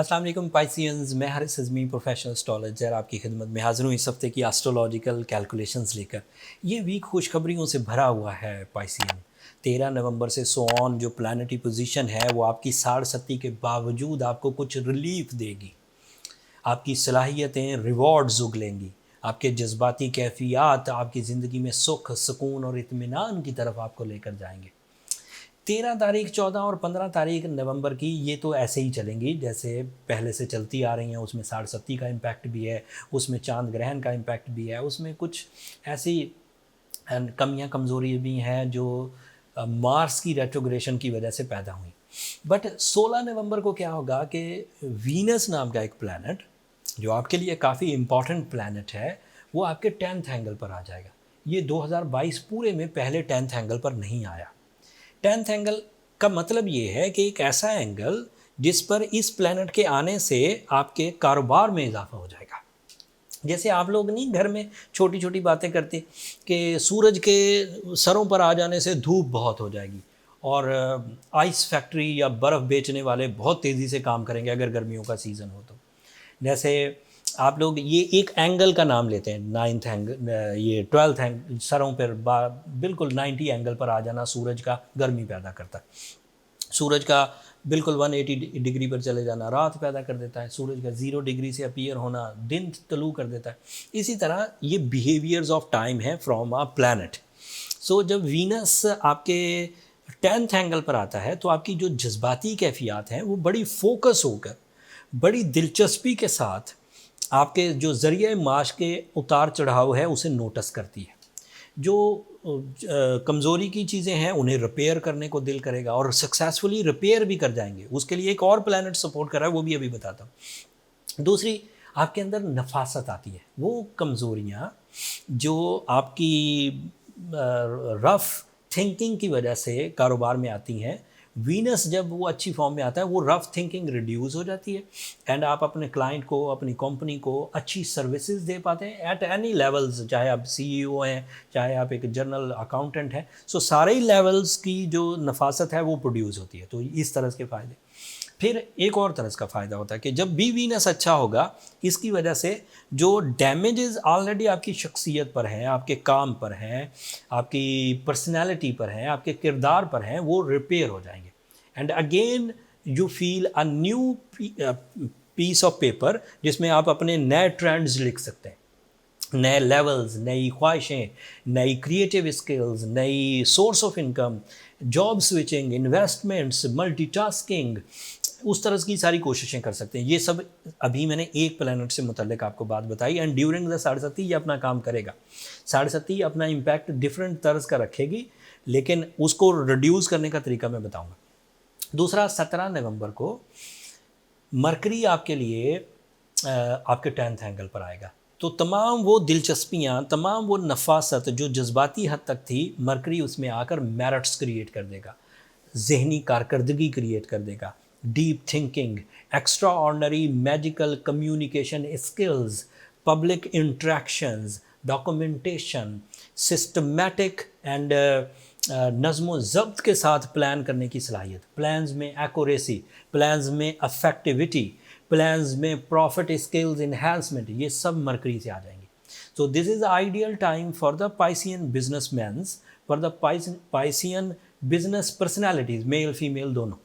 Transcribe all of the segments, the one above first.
अस्सलाम वालेकुम पाइसियंस, मैं हारिस अज़मी प्रोफेशनल एस्ट्रोलॉजर आपकी खिदमत में हाज़िर हूँ इस हफ्ते की एस्ट्रोलॉजिकल कैलकुलेशंस लेकर। ये वीक खुशखबरियों से भरा हुआ है पाइसियन। 13 नवंबर से सो ऑन जो प्लानिटरी पोजीशन है वो आपकी साढ़ के बावजूद आपको कुछ रिलीफ देगी। आपकी सलाहियतें रिवॉर्ड्स उगलेंगी। आपके जज्बाती कैफियत आपकी ज़िंदगी में सुख, सुकून और इत्मीनान की तरफ आपको लेकर जाएंगे। 13 तारीख, 14 और 15 तारीख नवंबर की ये तो ऐसे ही चलेंगी जैसे पहले से चलती आ रही हैं। उसमें साढ़ का इम्पैक्ट भी है, उसमें चांद ग्रहण का इम्पैक्ट भी है, उसमें कुछ ऐसी कमियां कमज़ोरी भी हैं जो मार्स की रेट्रोग्रेशन की वजह से पैदा हुई। बट 16 नवंबर को क्या होगा कि वीनस नाम का एक प्लैनेट जो आपके लिए काफ़ी इम्पॉर्टेंट प्लैनेट है वो आपके 10th एंगल पर आ जाएगा। ये 2022 पूरे में पहले 10th एंगल पर नहीं आया। 10th एंगल का मतलब ये है कि एक ऐसा एंगल जिस पर इस प्लैनेट के आने से आपके कारोबार में इजाफा हो जाएगा। जैसे आप लोग नहीं घर में छोटी छोटी बातें करते कि सूरज के सरों पर आ जाने से धूप बहुत हो जाएगी और आइस फैक्ट्री या बर्फ़ बेचने वाले बहुत तेज़ी से काम करेंगे अगर गर्मियों का सीज़न हो तो। जैसे आप लोग ये एक एंगल का नाम लेते हैं, 9th एंगल, ये 12th एंगल, सरों पर बिल्कुल 90 एंगल पर आ जाना सूरज का गर्मी पैदा करता है। सूरज का बिल्कुल 180 डिग्री पर चले जाना रात पैदा कर देता है। सूरज का 0 डिग्री से अपीयर होना दिन तलू कर देता है। इसी तरह ये बिहेवियर्स ऑफ टाइम है फ्रॉम अ प्लैनेट। सो जब वीनस आपके 10th एंगल पर आता है तो आपकी जो जज्बाती कैफियत हैं वो बड़ी फोकस होकर, बड़ी दिलचस्पी के साथ आपके जो ज़रिए माश के उतार चढ़ाव है उसे नोटिस करती है। जो कमज़ोरी की चीज़ें हैं उन्हें रिपेयर करने को दिल करेगा और सक्सेसफुली रिपेयर भी कर जाएंगे। उसके लिए एक और प्लैनेट सपोर्ट कर रहा है, वो भी अभी बताता हूँ। दूसरी, आपके अंदर नफासत आती है। वो कमज़ोरियाँ जो आपकी रफ़ थिंकिंग की वजह से कारोबार में आती हैं, वीनस जब वो अच्छी फॉर्म में आता है वो रफ़ थिंकिंग रिड्यूस हो जाती है एंड आप अपने क्लाइंट को, अपनी कंपनी को अच्छी सर्विसेज दे पाते हैं एट एनी लेवल्स। चाहे आप सीईओ हैं, चाहे आप एक जनरल अकाउंटेंट हैं, सो सारे ही लेवल्स की जो नफासत है वो प्रोड्यूस होती है। तो इस तरह के फ़ायदे। फिर एक और तरह का फ़ायदा होता है कि जब भी वीनस अच्छा होगा इसकी वजह से जो डैमेजेस ऑलरेडी आपकी शख्सियत पर हैं, आपके काम पर हैं, आपकी पर्सनैलिटी पर हैं, आपके किरदार पर हैं, वो रिपेयर हो जाएंगे and again you feel a new piece of paper जिसमें आप अपने नए ट्रेंड्स लिख सकते हैं, नए लेवल्स, नई ख्वाहिशें, नई क्रिएटिव स्किल्स, नई source of income, job switching, investments, multitasking, उस तरह की सारी कोशिशें कर सकते हैं। ये सब अभी मैंने एक प्लैनेट से मुतल्लिक आपको बात बताई एंड ड्यूरिंग द साढ़े ये अपना काम करेगा। साढ़े अपना इम्पैक्ट डिफरेंट तर्ज का रखेगी लेकिन उसको रिड्यूस करने का तरीका मैं बताऊंगा। दूसरा, 17 नवंबर को मरकरी आपके लिए आपके 10th एंगल पर आएगा। तो तमाम वो दिलचस्पियाँ, तमाम वो नफासत जो जज्बाती हद तक थी, मरकरी उसमें आकर मेरिट्स क्रिएट कर देगा, जहनी कारकर्दगी क्रिएट कर देगा, deep thinking, extra ordinary magical communication skills, public interactions, documentation, systematic and नज़्म ज़ब्त के साथ प्लान करने की सलाहियत, प्लान्स में एक्यूरेसी, प्लान्स में अफेक्टिविटी, प्लान्स में प्रॉफिट स्किल्स इन्हांसमेंट, ये सब मरकरी से आ जाएंगे। So this is the ideal time for the Piscean businessmans, for the Piscean business personalities, male female दोनों।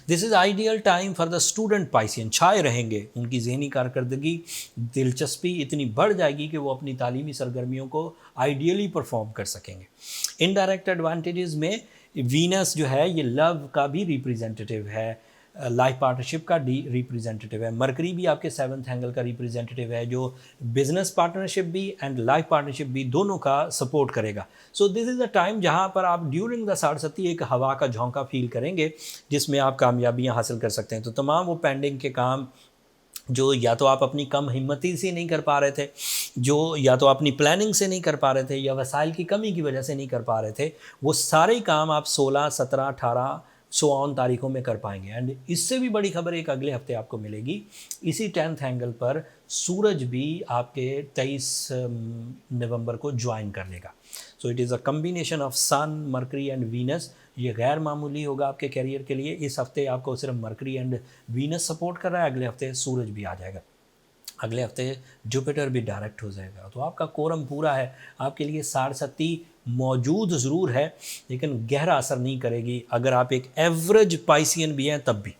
This is ideal time for the student Piscean, छाए रहेंगे, उनकी जहनी कारकर्दगी, दिलचस्पी इतनी बढ़ जाएगी कि वो अपनी तालीमी सरगर्मियों को आइडियली परफॉर्म कर सकेंगे। इनडायरेक्ट एडवांटेजेस में वीनस जो है ये लव का भी रिप्रेजेंटेटिव है, लाइफ पार्टनरशिप का रिप्रेजेंटेटिव है। मरकरी भी आपके 7th एंगल का रिप्रेजेंटेटिव है जो बिजनेस पार्टनरशिप भी एंड लाइफ पार्टनरशिप भी दोनों का सपोर्ट करेगा। सो दिस इज़ द टाइम जहाँ पर आप ड्यूरिंग द साढ़े एक हवा का झोंका फील करेंगे जिसमें आप कामयाबियाँ हासिल कर सकते हैं। तो तमाम वो पेंडिंग के काम जो या तो आप अपनी कम हिम्मती से नहीं कर पा रहे थे, जो या तो अपनी प्लानिंग से नहीं कर पा रहे थे, या वसाइल की कमी की वजह से नहीं कर पा रहे थे, वो सारे काम आप 16, 17, 18 सो ऑन तारीखों में कर पाएंगे। एंड इससे भी बड़ी खबर एक अगले हफ्ते आपको मिलेगी। इसी 10th एंगल पर सूरज भी आपके 23 नवंबर को ज्वाइन कर लेगा। So it is a combination of sun, Mercury and Venus ये गैर मामूली होगा आपके करियर के लिए। इस हफ्ते आपको सिर्फ मरकरी एंड वीनस सपोर्ट कर रहा है, अगले हफ्ते सूरज भी आ जाएगा, अगले हफ्ते जुपिटर भी डायरेक्ट हो जाएगा। तो आपका कोरम पूरा है, आपके लिए साढ़े मौजूद ज़रूर है लेकिन गहरा असर नहीं करेगी। अगर आप एक एवरेज पाइसियन भी हैं तब भी,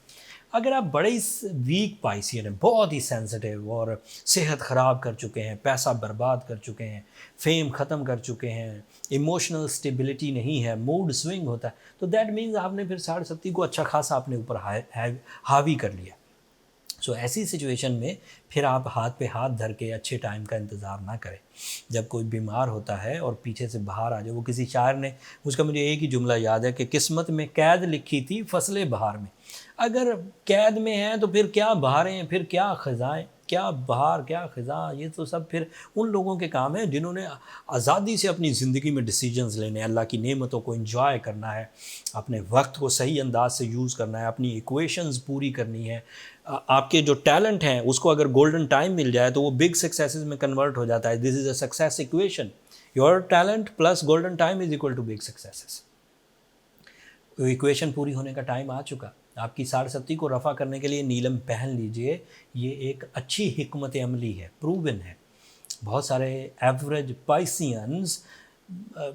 अगर आप बड़े वीक पाइसियन हैं, बहुत ही सेंसिटिव और सेहत ख़राब कर चुके हैं, पैसा बर्बाद कर चुके हैं, फेम ख़त्म कर चुके हैं, इमोशनल स्टेबिलिटी नहीं है, मूड स्विंग होता है, तो दैट मीन्स आपने फिर 37 को अच्छा खासा अपने ऊपर हावी कर लिया। सो ऐसी सिचुएशन में फिर आप हाथ पे हाथ धर के अच्छे टाइम का इंतज़ार ना करें। जब कोई बीमार होता है और पीछे से बाहर आ जाए, वो किसी शायर ने, उसका मुझे एक ही जुमला याद है कि किस्मत में कैद लिखी थी फसलें बहार में। अगर कैद में हैं तो फिर क्या बहारें, फिर क्या ख़ज़ाएँ, क्या बहार, क्या ख़ज़ा, ये तो सब फिर उन लोगों के काम है जिन्होंने आज़ादी से अपनी ज़िंदगी में डिसीजंस लेने, अल्लाह की नेमतों को एंजॉय करना है, अपने वक्त को सही अंदाज से यूज़ करना है, अपनी इक्वेशंस पूरी करनी है। आपके जो टैलेंट हैं उसको अगर गोल्डन टाइम मिल जाए तो वो बिग सक्सेसेस में कन्वर्ट हो जाता है। This is a success equation, your talent plus golden time is equal to big successes. तो इक्वेशन पूरी होने का टाइम आ चुका। आपकी 67 को रफ़ा करने के लिए नीलम पहन लीजिए, ये एक अच्छी हिकमत अमली है, प्रूवन है। बहुत सारे एवरेज पाइसियंस,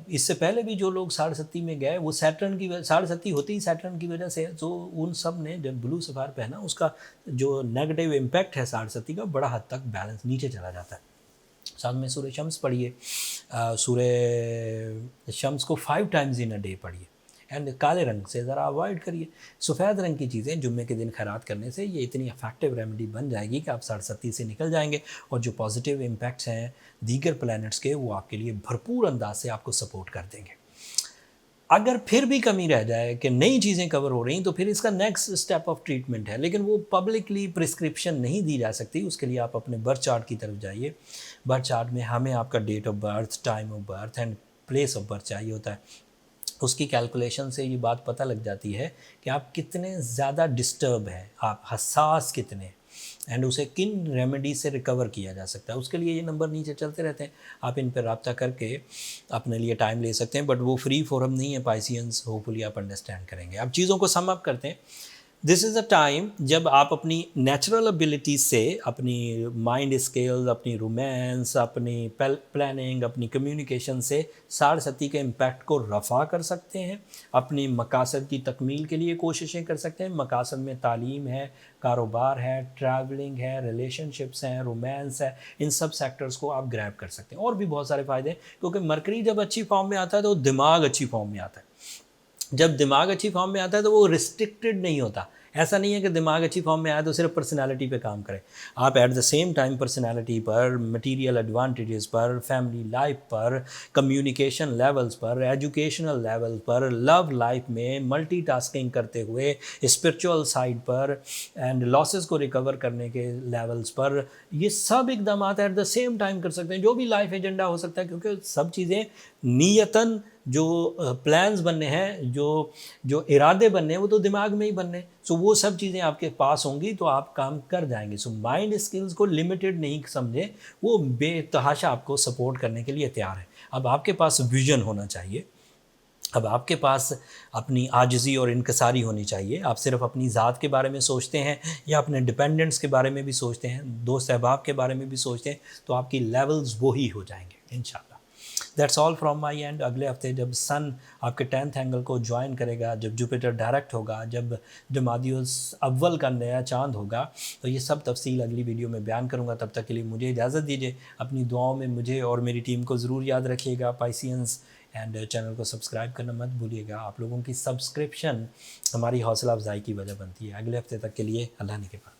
इससे पहले भी जो लोग 67 में गए वो सैटर्न की 67 होती ही सैटर्न की वजह से, तो उन सब ने जब ब्लू सफ़ार पहना उसका जो नेगेटिव इम्पैक्ट है 67 का बड़ा हद तक बैलेंस नीचे चला जाता है। साथ में सूर्य शम्स पढ़िए, सूर्य शम्स को 5 टाइम्स इन अ डे पढ़िए। एंड काले रंग से ज़रा अवॉइड करिए, सफ़ेद रंग की चीज़ें जुम्मे के दिन खैरात करने से ये इतनी अफेक्टिव रेमेडी बन जाएगी कि आप 67 से निकल जाएंगे और जो पॉजिटिव इम्पैक्ट्स हैं दीगर प्लैनेट्स के वो आपके लिए भरपूर अंदाज से आपको सपोर्ट कर देंगे। अगर फिर भी कमी रह जाए कि नई चीज़ें कवर हो रही तो फिर इसका नेक्स्ट स्टेप ऑफ ट्रीटमेंट है, लेकिन वो पब्लिकली प्रिस्क्रिप्शन नहीं दी जा सकती। उसके लिए आप अपने बर्थ चार्ट की तरफ जाइए। बर्थ चार्ट में हमें आपका date of birth, time of birth and place of birth चाहिए होता है। उसकी कैलकुलेशन से ये बात पता लग जाती है कि आप कितने ज़्यादा डिस्टर्ब हैं, आप हसास कितने, एंड उसे किन रेमेडी से रिकवर किया जा सकता है। उसके लिए ये नंबर नीचे चलते रहते हैं, आप इन पर रब्ता करके अपने लिए टाइम ले सकते हैं, बट वो फ्री फोरम नहीं है पाइसियंस, होपफुली आप अंडरस्टैंड करेंगे। अब चीज़ों को सम अप करते हैं। दिस इज़ अ टाइम जब आप अपनी नेचुरल एबिलिटी से, अपनी माइंड स्किल्स, अपनी रोमांस, अपनी प्लानिंग, अपनी कम्युनिकेशन से 67 के इम्पैक्ट को रफ़ा कर सकते हैं। अपनी मकासद की तकमील के लिए कोशिशें कर सकते हैं। मकासद में तालीम है, कारोबार है, ट्रैवलिंग है, रिलेशनशिप्स हैं, रोमांस है, इन सब सेक्टर्स को आप ग्रैब कर सकते हैं। और भी बहुत सारे फ़ायदे, क्योंकि मरकरी जब अच्छी फॉर्म में आता है तो दिमाग अच्छी फॉर्म में आता है। जब दिमाग अच्छी फॉर्म में आता है तो वो रिस्ट्रिक्टेड नहीं होता। ऐसा नहीं है कि दिमाग अच्छी फॉर्म में आया तो सिर्फ पर्सनालिटी पे काम करें। आप at the same time personality पर, मटेरियल एडवांटेजेस पर, फैमिली लाइफ पर, कम्युनिकेशन लेवल्स पर, एजुकेशनल लेवल पर, लव लाइफ में मल्टीटास्किंग करते हुए, स्पिरिचुअल साइड पर एंड लॉसेस को रिकवर करने के लेवल्स पर, ये सब इकदाम एट द सेम टाइम कर सकते हैं। जो भी लाइफ एजेंडा हो सकता है, क्योंकि सब चीज़ें नीयतन जो प्लान्स बनने हैं, जो इरादे बनने हैं, वो तो दिमाग में ही बनने। सो वो सब चीज़ें आपके पास होंगी तो आप काम कर जाएंगे। सो माइंड स्किल्स को लिमिटेड नहीं समझे, वो बेतहाशा आपको सपोर्ट करने के लिए तैयार है। अब आपके पास विजन होना चाहिए, अब आपके पास अपनी आजिज़ी और इनकसारी होनी चाहिए। आप सिर्फ अपनी ज़ात के बारे में सोचते हैं या अपने डिपेंडेंट्स के बारे में भी सोचते हैं, दोस्त अहबाब के बारे में भी सोचते हैं, तो आपकी लेवल्स वो ही हो जाएंगे इंशाल्लाह। That's all from my and. अगले हफ्ते जब सन आपके 10th एंगल को ज्वाइन करेगा, जब जुपिटर डायरेक्ट होगा, जब जमादियुल अव्वल का नया चांद होगा, तो ये सब तफसील अगली वीडियो में बयान करूँगा। तब तक के लिए मुझे इजाज़त दीजिए। अपनी दुआओं में मुझे और मेरी टीम को ज़रूर याद रखिएगा पाइसियंस, एंड चैनल को सब्सक्राइब करना मत भूलिएगा। आप लोगों की सब्सक्रिप्शन हमारी हौसला अफजाई की वजह बनती है। अगले हफ्ते तक के लिए अल्लाह ने के पास।